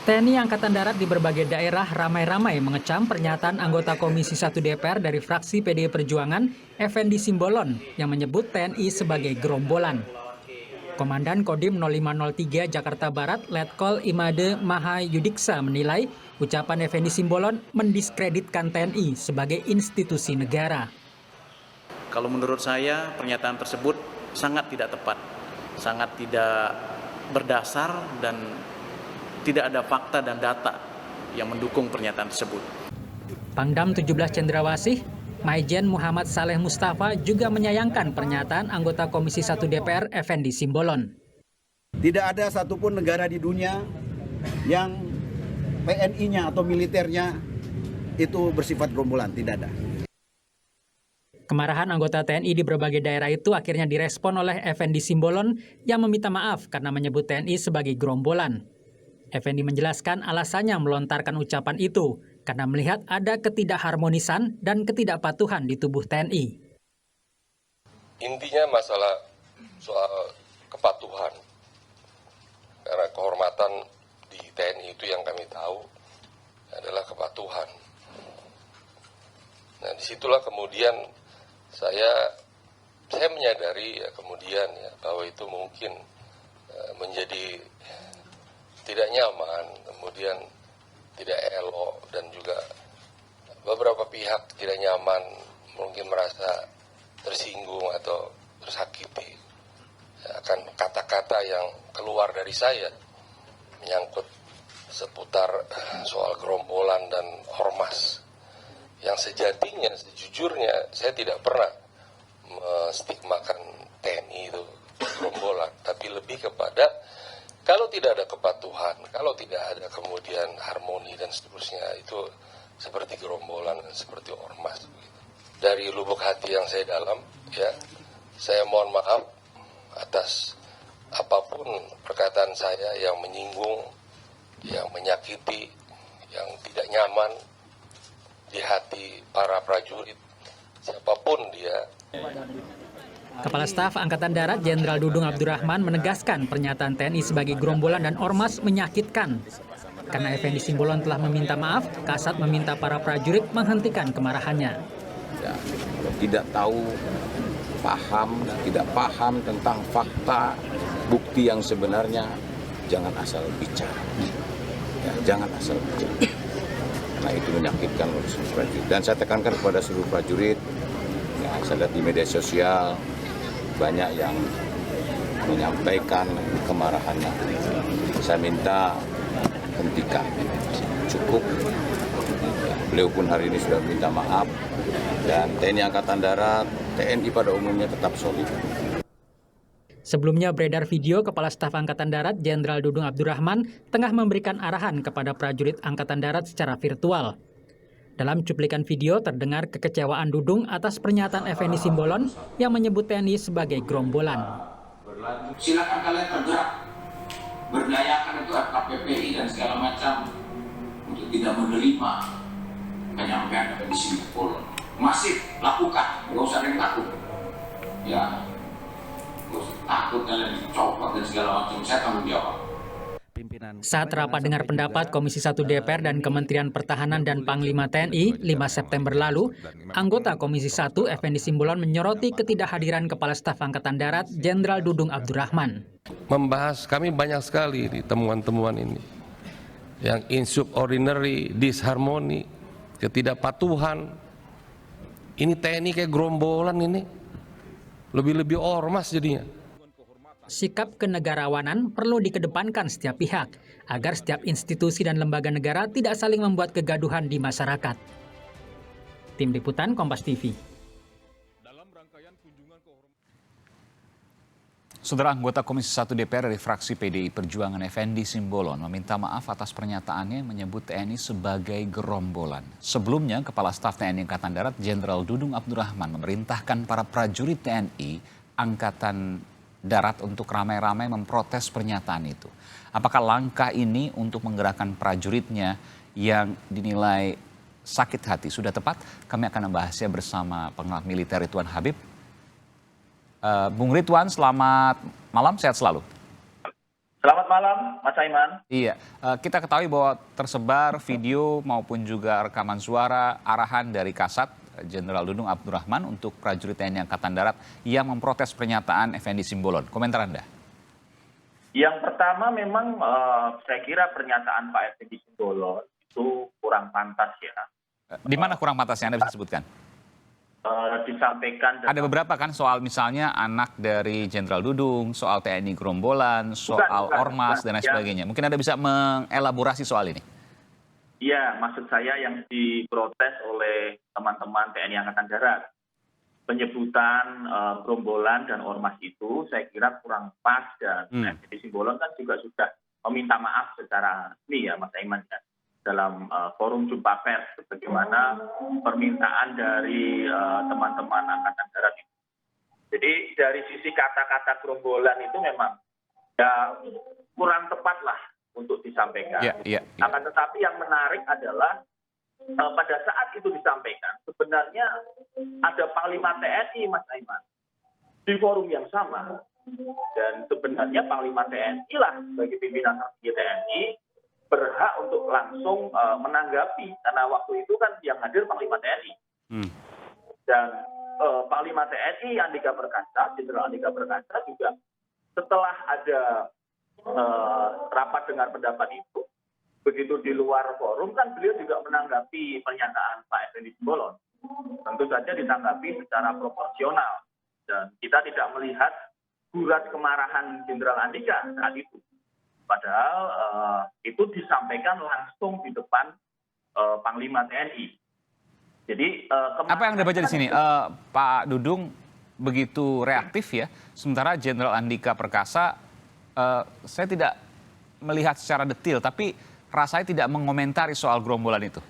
TNI Angkatan Darat di berbagai daerah ramai-ramai mengecam pernyataan anggota Komisi 1 DPR dari fraksi PDI Perjuangan, Effendi Simbolon, yang menyebut TNI sebagai gerombolan. Komandan Kodim 0503 Jakarta Barat, Letkol Imade Mahayudiksa menilai ucapan Effendi Simbolon mendiskreditkan TNI sebagai institusi negara. Kalau menurut saya pernyataan tersebut sangat tidak tepat, sangat tidak berdasar dan tidak ada fakta dan data yang mendukung pernyataan tersebut. Pangdam 17 Cendrawasih, Maijen Muhammad Saleh Mustafa juga menyayangkan pernyataan anggota Komisi 1 DPR Effendi Simbolon. Tidak ada satupun negara di dunia yang PNI-nya atau militernya itu bersifat gerombolan, tidak ada. Kemarahan anggota TNI di berbagai daerah itu akhirnya direspon oleh Effendi Simbolon yang meminta maaf karena menyebut TNI sebagai gerombolan. Effendi menjelaskan alasannya melontarkan ucapan itu karena melihat ada ketidakharmonisan dan ketidakpatuhan di tubuh TNI. Intinya masalah soal kepatuhan, karena kehormatan di TNI itu yang kami tahu adalah kepatuhan. Nah, disitulah kemudian saya menyadari ya kemudian ya bahwa itu mungkin menjadi tidak nyaman, kemudian tidak elok, dan juga beberapa pihak tidak nyaman, mungkin merasa tersinggung atau tersakiti akan kata-kata yang keluar dari saya menyangkut seputar soal gerombolan dan ormas. Yang sejatinya, sejujurnya saya tidak pernah menstigmakan TNI itu gerombolan, tapi lebih kepada kalau tidak ada kepatuhan, kalau tidak ada kemudian harmoni dan seterusnya, itu seperti gerombolan dan seperti ormas. Dari lubuk hati yang saya dalam, ya, saya mohon maaf atas apapun perkataan saya yang menyinggung, yang menyakiti, yang tidak nyaman di hati para prajurit, siapapun dia. Kepala Staf Angkatan Darat Jenderal Dudung Abdurrahman menegaskan pernyataan TNI sebagai gerombolan dan ormas menyakitkan. Karena Effendi Simbolon telah meminta maaf, Kasat meminta para prajurit menghentikan kemarahannya. Ya, kalau tidak tahu, tidak paham tentang fakta, bukti yang sebenarnya, jangan asal bicara. Ya, jangan asal bicara. Karena itu menyakitkan oleh seluruh prajurit. Dan saya tekankan kepada seluruh prajurit, ya, saya lihat di media sosial, banyak yang menyampaikan kemarahannya. Saya minta hentikan, cukup. Beliau pun hari ini sudah minta maaf, dan TNI Angkatan Darat, TNI pada umumnya tetap solid. Sebelumnya beredar video Kepala Staf Angkatan Darat Jenderal Dudung Abdurrahman tengah memberikan arahan kepada prajurit Angkatan Darat secara virtual. Dalam cuplikan video terdengar kekecewaan Dudung atas pernyataan Effendi Simbolon yang menyebut TNI sebagai gerombolan. Silakan kalian tergerak, berdayakan itu KPPI dan segala macam untuk tidak menerima penyampaian Effendi Simbolon. Masif, lakukan, nggak usah ada yang takut. Ya, nggak usah takut kalian dicopot dan segala macam, saya tanggung jawab. Saat rapat dengar pendapat Komisi 1 DPR dan Kementerian Pertahanan dan Panglima TNI 5 September lalu, anggota Komisi 1 Effendi Simbolon menyoroti ketidakhadiran Kepala Staf Angkatan Darat Jenderal Dudung Abdurrahman. Membahas kami banyak sekali di temuan-temuan ini. Yang insubordinary, disharmoni, ketidakpatuhan. Ini TNI kayak gerombolan ini. Lebih-lebih ormas jadinya. Sikap kenegarawanan perlu dikedepankan setiap pihak, agar setiap institusi dan lembaga negara tidak saling membuat kegaduhan di masyarakat. Tim Liputan Kompas TV. Saudara anggota Komisi 1 DPR dari fraksi PDI Perjuangan Effendi Simbolon meminta maaf atas pernyataannya menyebut TNI sebagai gerombolan. Sebelumnya, Kepala Staf TNI Angkatan Darat Jenderal Dudung Abdurrahman memerintahkan para prajurit TNI Angkatan Darat untuk ramai-ramai memprotes pernyataan itu. Apakah langkah ini untuk menggerakkan prajuritnya yang dinilai sakit hati sudah tepat? Kami akan membahasnya bersama pengamat militer Ridwan Habib. Bung Ridwan, selamat malam, sehat selalu. Selamat malam, Mas Aiman. Iya, kita ketahui bahwa tersebar video maupun juga rekaman suara arahan dari Kasat Jenderal Dudung Abdurrahman untuk prajurit TNI Angkatan Darat yang memprotes pernyataan Effendi Simbolon. Komentar Anda? Yang pertama memang saya kira pernyataan Pak Effendi Simbolon itu kurang pantas ya. Di mana kurang pantasnya Anda bisa sebutkan? Disampaikan Ada beberapa kan soal misalnya anak dari Jenderal Dudung, soal TNI gerombolan, soal ormas dan lain sebagainya. Mungkin Anda bisa mengelaborasi soal ini. Iya, maksud saya yang diprotes oleh teman-teman TNI Angkatan Darat. Penyebutan gerombolan dan ormas itu saya kira kurang pas dan Effendi Simbolon kan juga sudah meminta maaf secara resmi ya Mas Aiman ya, dalam forum jumpa pers bagaimana permintaan dari teman-teman Angkatan Darat itu. Jadi dari sisi kata-kata gerombolan itu memang ya kurang tepat lah untuk disampaikan. Akan tetapi yang menarik adalah pada saat itu disampaikan sebenarnya ada Panglima TNI Mas Aiman di forum yang sama, dan sebenarnya Panglima TNI lah sebagai pimpinan tertinggi TNI berhak untuk langsung menanggapi, karena waktu itu kan yang hadir Panglima TNI. Dan Panglima TNI Andika Perkasa, Jenderal Andika Perkasa juga setelah ada rapat dengar pendapat itu, begitu di luar forum kan beliau juga menanggapi pernyataan Pak Effendi Simbolon. Tentu saja ditanggapi secara proporsional dan kita tidak melihat gurat kemarahan Jenderal Andika saat itu. Padahal itu disampaikan langsung di depan Panglima TNI. Jadi apa yang Anda baca di sini? Pak Dudung begitu reaktif ya, sementara Jenderal Andika Perkasa saya tidak melihat secara detail, tapi rasanya tidak mengomentari soal gerombolan itu.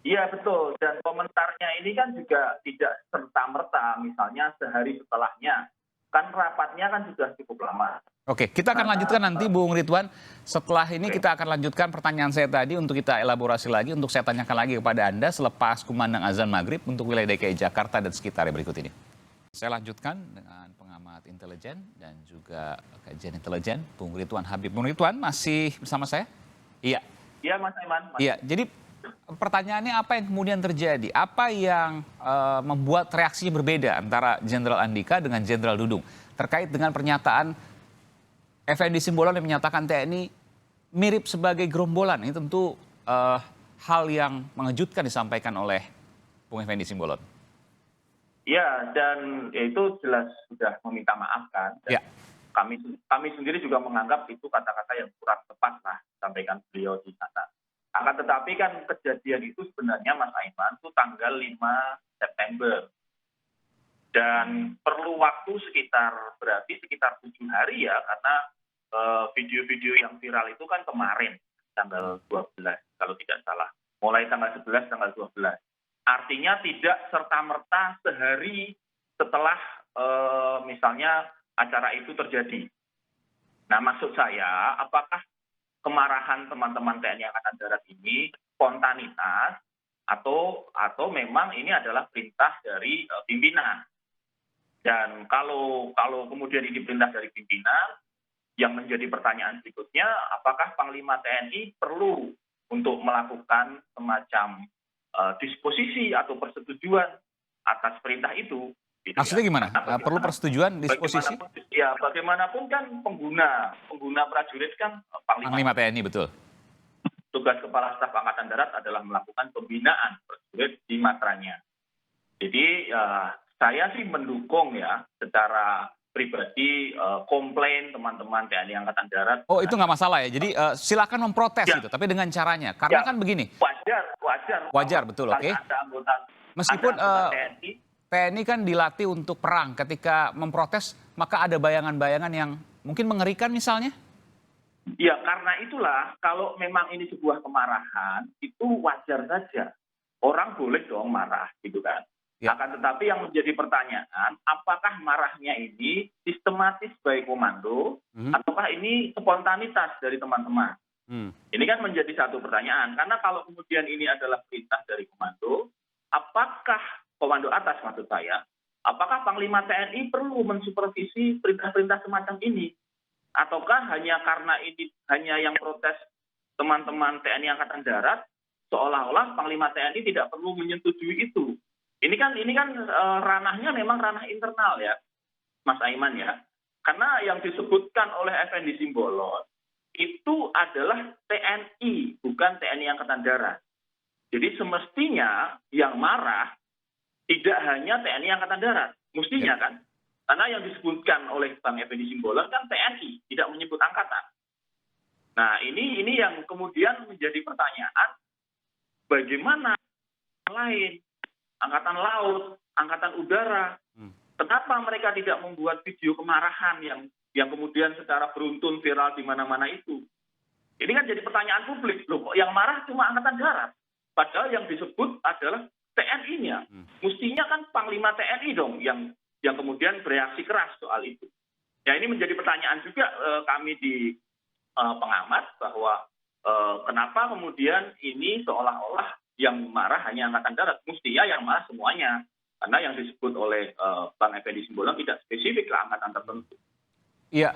Iya betul, dan komentarnya ini kan juga tidak serta-merta, misalnya sehari setelahnya. Kan rapatnya kan sudah cukup lama. Oke, kita akan lanjutkan nanti Bung Ridwan. Setelah ini kita akan lanjutkan pertanyaan saya tadi untuk kita elaborasi lagi, untuk saya tanyakan lagi kepada Anda selepas kumandang azan maghrib untuk wilayah DKI Jakarta dan sekitarnya berikut ini. Saya lanjutkan dengan pengamat intelijen dan juga kajian intelijen, Bung Ridwan Habib. Bung Ridwan masih bersama saya? Iya. Iya Mas Aiman. Iya, jadi pertanyaannya apa yang kemudian terjadi? Apa yang membuat reaksinya berbeda antara Jenderal Andika dengan Jenderal Dudung terkait dengan pernyataan Effendi Simbolon yang menyatakan TNI mirip sebagai gerombolan? Ini tentu hal yang mengejutkan disampaikan oleh Bung Effendi Simbolon. Ya, dan itu jelas sudah meminta maaf kan. Dan kami sendiri juga menganggap itu kata-kata yang kurang tepat lah disampaikan beliau di sana. Akan tetapi kan kejadian itu sebenarnya Mas Aiman itu tanggal 5 September. Dan perlu waktu sekitar 7 hari ya, karena video-video yang viral itu kan kemarin tanggal 12 kalau tidak salah. Mulai tanggal 11 tanggal 12. Artinya tidak serta-merta sehari setelah misalnya acara itu terjadi. Nah, maksud saya, apakah kemarahan teman-teman TNI Angkatan Darat ini spontanitas atau memang ini adalah perintah dari pimpinan? Dan kalau kemudian ini perintah dari pimpinan, yang menjadi pertanyaan berikutnya, apakah Panglima TNI perlu untuk melakukan semacam disposisi atau persetujuan atas perintah itu? Gitu. Maksudnya gimana? Perlu persetujuan disposisi? Bagaimanapun kan pengguna prajurit kan Panglima TNI, betul. Tugas Kepala Staf Angkatan Darat adalah melakukan pembinaan prajurit di matranya. Jadi saya sih mendukung ya secara pribadi komplain teman-teman TNI Angkatan Darat. Oh, itu nggak masalah ya. Jadi silakan memprotes gitu, tapi dengan caranya. Karena kan begini. Wajar, betul, oke. Meskipun TNI kan dilatih untuk perang. Ketika memprotes, maka ada bayangan-bayangan yang mungkin mengerikan misalnya? Ya, karena itulah kalau memang ini sebuah kemarahan, itu wajar saja. Orang boleh dong marah, gitu kan. Ya. Akan tetapi yang menjadi pertanyaan, apakah marahnya ini sistematis by komando, ataukah ini spontanitas dari teman-teman? Ini kan menjadi satu pertanyaan. Karena kalau kemudian ini adalah perintah dari komando, apakah komando atas maksud saya, apakah Panglima TNI perlu mensupervisi perintah-perintah semacam ini? ataukah hanya karena ini hanya yang protes teman-teman TNI Angkatan Darat, seolah-olah Panglima TNI tidak perlu menyetujui itu. Ini kan ranahnya memang ranah internal ya, Mas Aiman ya. Karena yang disebutkan oleh Effendi Simbolon itu adalah TNI, bukan TNI Angkatan Darat. Jadi semestinya yang marah tidak hanya TNI Angkatan Darat, mestinya kan. Karena yang disebutkan oleh Bang Effendi Simbolon kan TNI, tidak menyebut angkatan. Nah, ini yang kemudian menjadi pertanyaan, bagaimana lain, Angkatan Laut, Angkatan Udara, kenapa mereka tidak membuat video kemarahan yang kemudian secara beruntun viral di mana-mana itu? Ini kan jadi pertanyaan publik, loh kok yang marah cuma Angkatan Darat? Padahal yang disebut adalah TNI-nya. Mestinya kan Panglima TNI dong yang kemudian bereaksi keras soal itu. Ya ini menjadi pertanyaan juga kami di pengamat bahwa kenapa kemudian ini seolah-olah yang marah hanya Angkatan Darat. Mestinya yang marah semuanya. Karena yang disebut oleh Bang Effendi Simbolon tidak spesifik ke angkatan tertentu. Iya,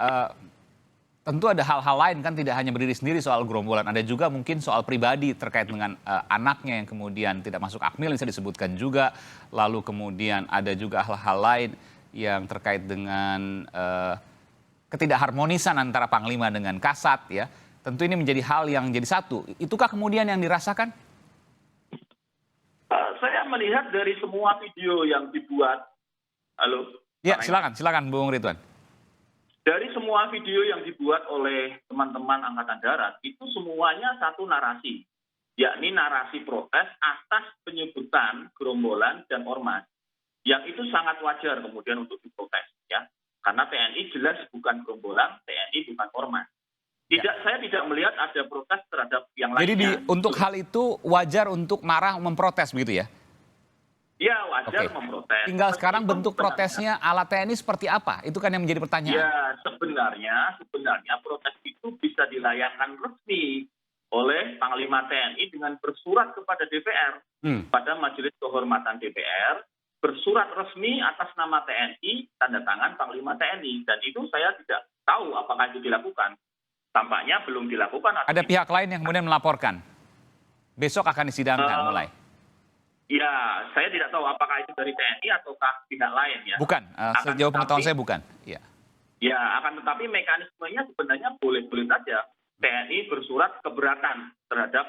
tentu ada hal-hal lain kan, tidak hanya berdiri sendiri soal gerombolan. Ada juga mungkin soal pribadi terkait dengan anaknya yang kemudian tidak masuk akmil, bisa disebutkan juga. Lalu kemudian ada juga hal-hal lain yang terkait dengan ketidakharmonisan antara Panglima dengan Kasat ya. Tentu ini menjadi hal yang jadi satu. Itukah kemudian yang dirasakan? Saya melihat dari semua video yang dibuat, halo? Ya, silakan Bung Ridwan. Dari semua video yang dibuat oleh teman-teman Angkatan Darat, itu semuanya satu narasi, yakni narasi protes atas penyebutan gerombolan dan ormas, yang itu sangat wajar kemudian untuk diprotes, ya, karena TNI jelas bukan gerombolan, TNI bukan ormas. Saya tidak melihat ada protes terhadap yang lainnya. Jadi untuk hal itu wajar untuk marah memprotes begitu ya? Ya, wajar memprotes. Tinggal sekarang bentuk protesnya ala TNI seperti apa? Itu kan yang menjadi pertanyaan. Ya, sebenarnya protes itu bisa dilayangkan resmi oleh Panglima TNI dengan bersurat kepada DPR, pada Majelis Kehormatan DPR, bersurat resmi atas nama TNI, tanda tangan Panglima TNI. Dan itu saya tidak tahu apakah itu dilakukan. Tampaknya belum dilakukan. Ada pihak lain yang kemudian melaporkan? Besok akan disidangkan mulai? Ya, saya tidak tahu apakah itu dari TNI ataukah pihak lain ya. Bukan, sejauh pengetahuan saya bukan. Ya. Ya, akan tetapi mekanismenya sebenarnya boleh-boleh saja. TNI bersurat keberatan terhadap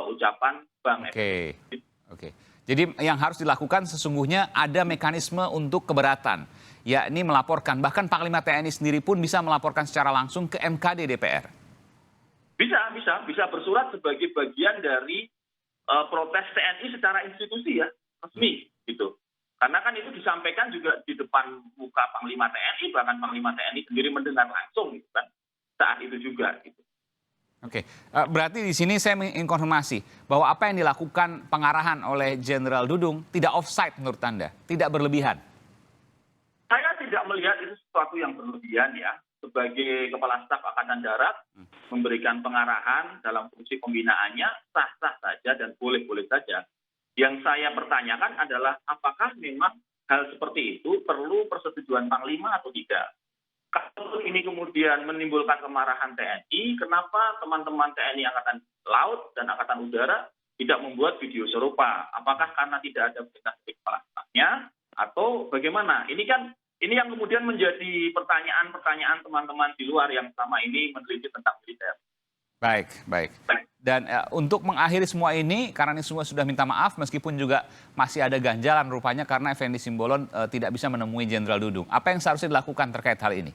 ucapan Bang Effendi. Oke. Jadi yang harus dilakukan sesungguhnya ada mekanisme untuk keberatan, yakni melaporkan. Bahkan Panglima TNI sendiri pun bisa melaporkan secara langsung ke MKD DPR. Bisa bersurat sebagai bagian dari protes TNI secara institusi ya, resmi gitu. Karena kan itu disampaikan juga di depan muka Panglima TNI, bahkan Panglima TNI sendiri mendengar langsung gitu kan, saat itu juga gitu. Oke, berarti di sini saya menginformasi bahwa apa yang dilakukan pengarahan oleh Jenderal Dudung tidak offside menurut Anda, tidak berlebihan. Saya tidak melihat itu sesuatu yang berlebihan ya. Sebagai Kepala Staf Angkatan Darat, memberikan pengarahan dalam fungsi pembinaannya sah-sah saja dan boleh-boleh saja. Yang saya pertanyakan adalah apakah memang hal seperti itu perlu persetujuan Panglima atau tidak? Kalau ini kemudian menimbulkan kemarahan TNI, kenapa teman-teman TNI Angkatan Laut dan Angkatan Udara tidak membuat video serupa? Apakah karena tidak ada perintah dari Kepala Stafnya atau bagaimana? Ini yang kemudian menjadi pertanyaan-pertanyaan teman-teman di luar yang selama ini meneliti tentang militer. Baik. Dan untuk mengakhiri semua ini, karena ini semua sudah minta maaf, meskipun juga masih ada ganjalan rupanya karena Effendi Simbolon tidak bisa menemui Jenderal Dudung. Apa yang seharusnya dilakukan terkait hal ini?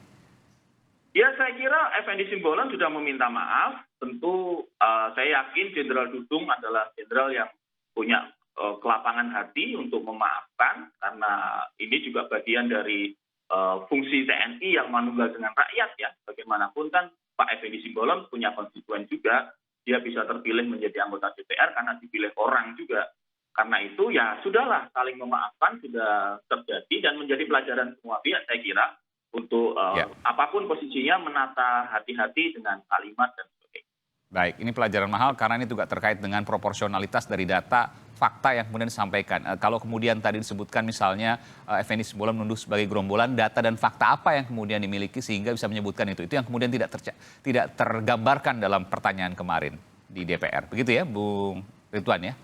Ya, saya kira Effendi Simbolon sudah meminta maaf. Tentu saya yakin Jenderal Dudung adalah jenderal yang punya kelapangan hati untuk memaafkan, karena ini juga bagian dari fungsi TNI yang manunggal dengan rakyat ya. Bagaimanapun kan Pak Effendi Simbolon punya konstituen juga, dia bisa terpilih menjadi anggota DPR karena dipilih orang juga. Karena itu ya sudahlah, saling memaafkan sudah terjadi dan menjadi pelajaran semua pihak saya kira untuk apapun posisinya menata hati-hati dengan kalimat dan sebagainya. Baik, ini pelajaran mahal karena ini juga terkait dengan proporsionalitas dari data fakta yang kemudian disampaikan. Kalau kemudian tadi disebutkan misalnya Effendi Simbolon menuduh sebagai gerombolan, data dan fakta apa yang kemudian dimiliki sehingga bisa menyebutkan itu? Itu yang kemudian tidak tergambarkan dalam pertanyaan kemarin di DPR. Begitu ya, Bung Ridwan ya?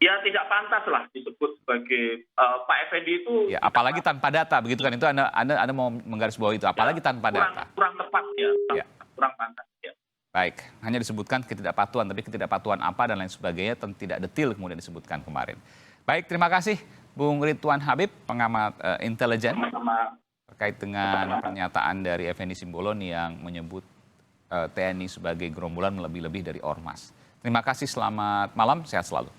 Ya tidak pantas lah disebut sebagai Pak Effendi itu. Ya, apalagi tanpa data, begitu kan? Itu Anda mau menggarisbawahi itu, apalagi tanpa data. Kurang tepat ya, kurang pantas ya. Baik, hanya disebutkan ketidakpatuhan, tapi ketidakpatuhan apa dan lain sebagainya tidak detil kemudian disebutkan kemarin. Baik, terima kasih Bung Ridwan Habib, pengamat intelijen, terkait dengan pernyataan dari Effendi Simbolon yang menyebut TNI sebagai gerombolan lebih-lebih dari ormas. Terima kasih, selamat malam, sehat selalu.